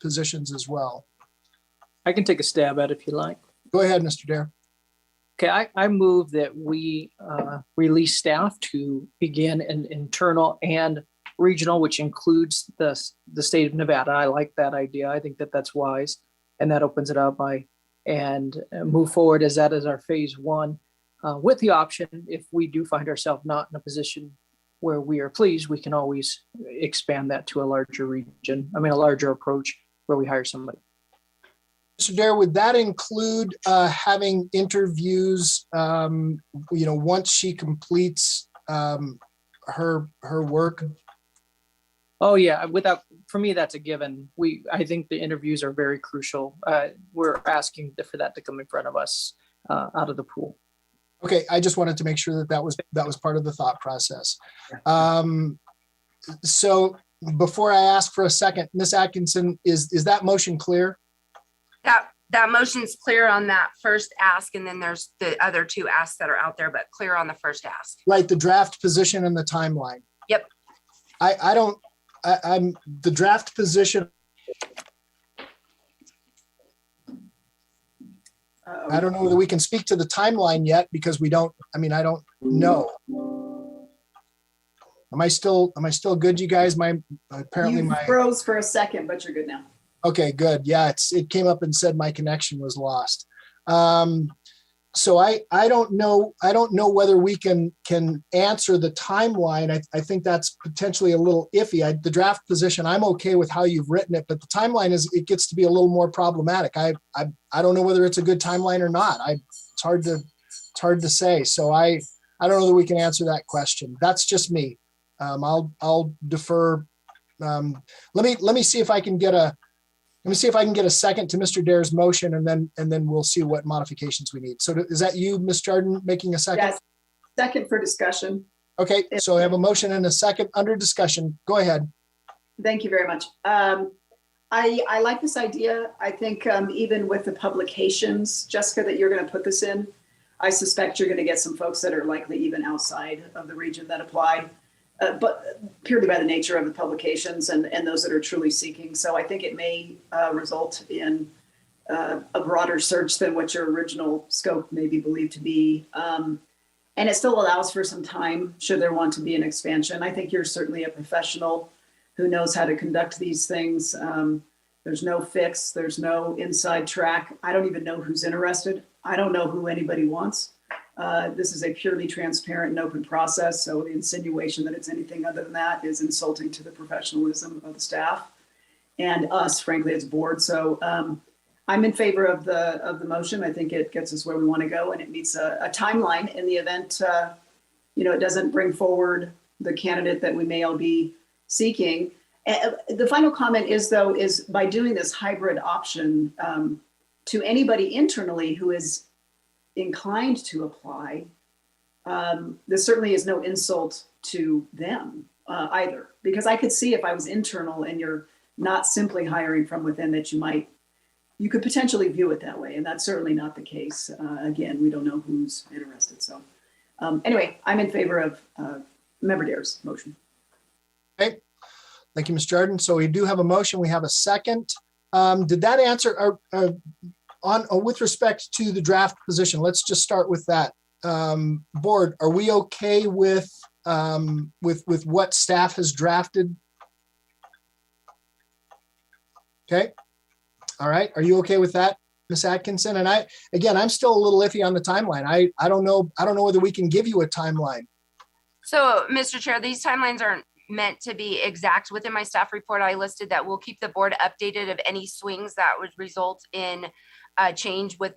positions as well. I can take a stab at it if you like. Go ahead, Mr. Dare. Okay, I move that we release staff to begin an internal and regional, which includes the state of Nevada. I like that idea. I think that that's wise, and that opens it up and move forward as that is our phase one, with the option, if we do find ourselves not in a position where we are pleased, we can always expand that to a larger region. I mean, a larger approach where we hire somebody. Mr. Dare, would that include having interviews, once she completes her work? Oh yeah, for me, that's a given. I think the interviews are very crucial. We're asking for that to come in front of us out of the pool. Okay, I just wanted to make sure that was part of the thought process. So before I ask for a second, Ms. Atkinson, is that motion clear? That motion's clear on that first ask, and then there's the other two asks that are out there, but clear on the first ask. Right, the draft position and the timeline. Yep. I'm the draft position. I don't know whether we can speak to the timeline yet because I don't know. Am I still good, you guys? Apparently You froze for a second, but you're good now. Okay, good. Yeah, it came up and said my connection was lost. So I don't know whether we can answer the timeline. I think that's potentially a little iffy. The draft position, I'm okay with how you've written it, but the timeline it gets to be a little more problematic. I don't know whether it's a good timeline or not. It's hard to say. So I don't know that we can answer that question. That's just me. I'll defer. Let me see if I can get a second to Mr. Dare's motion, and then we'll see what modifications we need. So is that you, Ms. Jordan, making a second? Yes. Second for discussion. Okay, so I have a motion and a second under discussion. Go ahead. Thank you very much. I like this idea. I think even with the publications, Jessica, that you're going to put this in, I suspect you're going to get some folks that are likely even outside of the region that apply. But purely by the nature of the publications and those that are truly seeking. So I think it may result in a broader search than what your original scope may be believed to be. And it still allows for some time should there want to be an expansion. I think you're certainly a professional who knows how to conduct these things. There's no fix, there's no inside track. I don't even know who's interested. I don't know who anybody wants. This is a purely transparent and open process. So the insinuation that it's anything other than that is insulting to the professionalism of the staff and us, frankly, as board. So I'm in favor of the motion. I think it gets us where we want to go, and it meets a timeline in the event, it doesn't bring forward the candidate that we may all be seeking. The final comment is by doing this hybrid option to anybody internally who is inclined to apply, this certainly is no insult to them either, because I could see if I was internal and you're not simply hiring from within that you could potentially view it that way. And that's certainly not the case. Again, we don't know who's interested. So anyway, I'm in favor of Member Dare's motion. Okay, thank you, Ms. Jordan. So we do have a motion. We have a second. Did that answer with respect to the draft position? Let's just start with that. Board, are we okay with what staff has drafted? Okay. All right. Are you okay with that, Ms. Atkinson? And I'm still a little iffy on the timeline. I don't know whether we can give you a timeline. So, Mr. Chair, these timelines aren't meant to be exact. Within my staff report, I listed that we'll keep the board updated of any swings that would result in change with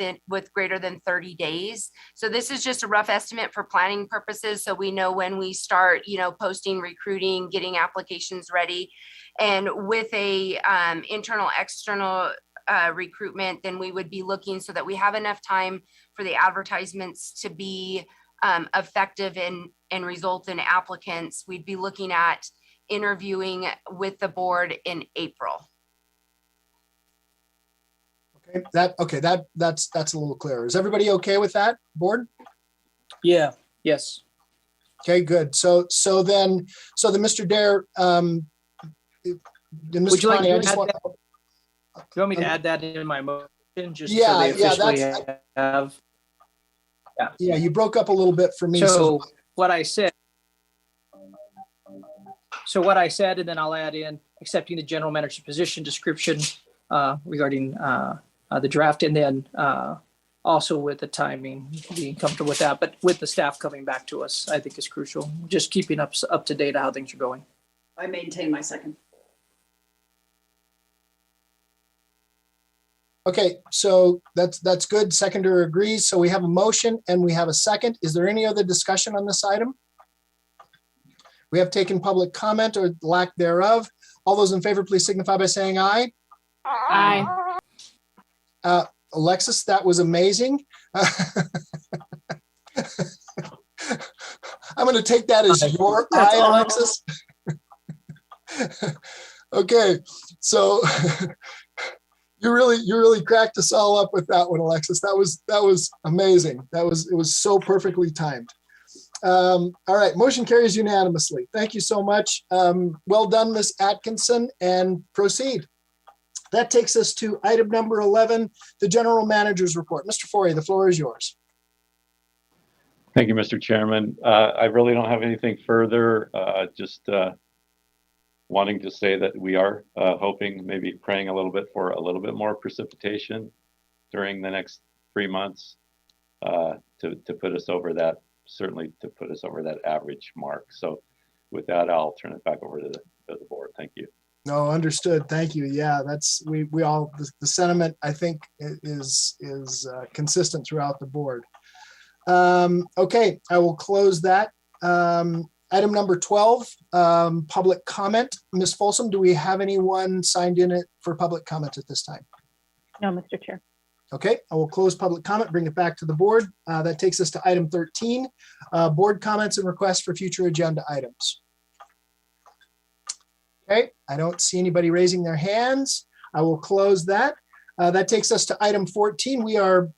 greater than 30 days. So this is just a rough estimate for planning purposes. So we know when we start, posting, recruiting, getting applications ready. And with a internal, external recruitment, then we would be looking so that we have enough time for the advertisements to be effective and result in applicants. We'd be looking at interviewing with the board in April. Okay, that's a little clearer. Is everybody okay with that, board? Yeah. Yes. Okay, good. So then Mr. Dare, would you like to add that? Do you want me to add that in my motion? Just so they officially have. Yeah, you broke up a little bit for me. So what I said, and then I'll add in accepting the general manager position description regarding the draft, and then also with the timing, being comfortable with that, but with the staff coming back to us, I think is crucial. Just keeping up to date how things are going. I maintain my second. Okay, so that's good. Seconder agrees. So we have a motion and we have a second. Is there any other discussion on this item? We have taken public comment or lack thereof. All those in favor, please signify by saying aye. Aye. Alexis, that was amazing. I'm going to take that as your aye, Alexis. Okay, so you really cracked us all up with that one, Alexis. That was amazing. It was so perfectly timed. All right, motion carries unanimously. Thank you so much. Well done, Ms. Atkinson, and proceed. That takes us to item number 11, the general manager's report. Mr. Forey, the floor is yours. Thank you, Mr. Chairman. I really don't have anything further. Just wanting to say that we are hoping, maybe praying a little bit for a little bit more precipitation during the next 3 months to put us over that, certainly to put us over that average mark. So with that, I'll turn it back over to the board. Thank you. No, understood. Thank you. Yeah, that's, we all, the sentiment, I think, is consistent throughout the board. Okay, I will close that. Item number 12, public comment. Ms. Folsom, do we have anyone signed in it for public comment at this time? No, Mr. Chair. Okay, I will close public comment, bring it back to the board. That takes us to item 13, board comments and requests for future agenda items. Okay, I don't see anybody raising their hands. I will close that. That takes us to item 14. We are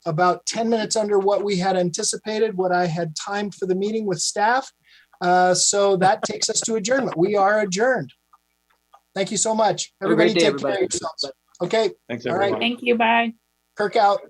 about 10 minutes under what we had anticipated, what I had timed for the meeting with staff. So that takes us to adjournment. We are adjourned. Thank you so much. Everybody take care of yourselves. Okay. Thanks, All everyone. right. Thank you. Bye. Kirk out.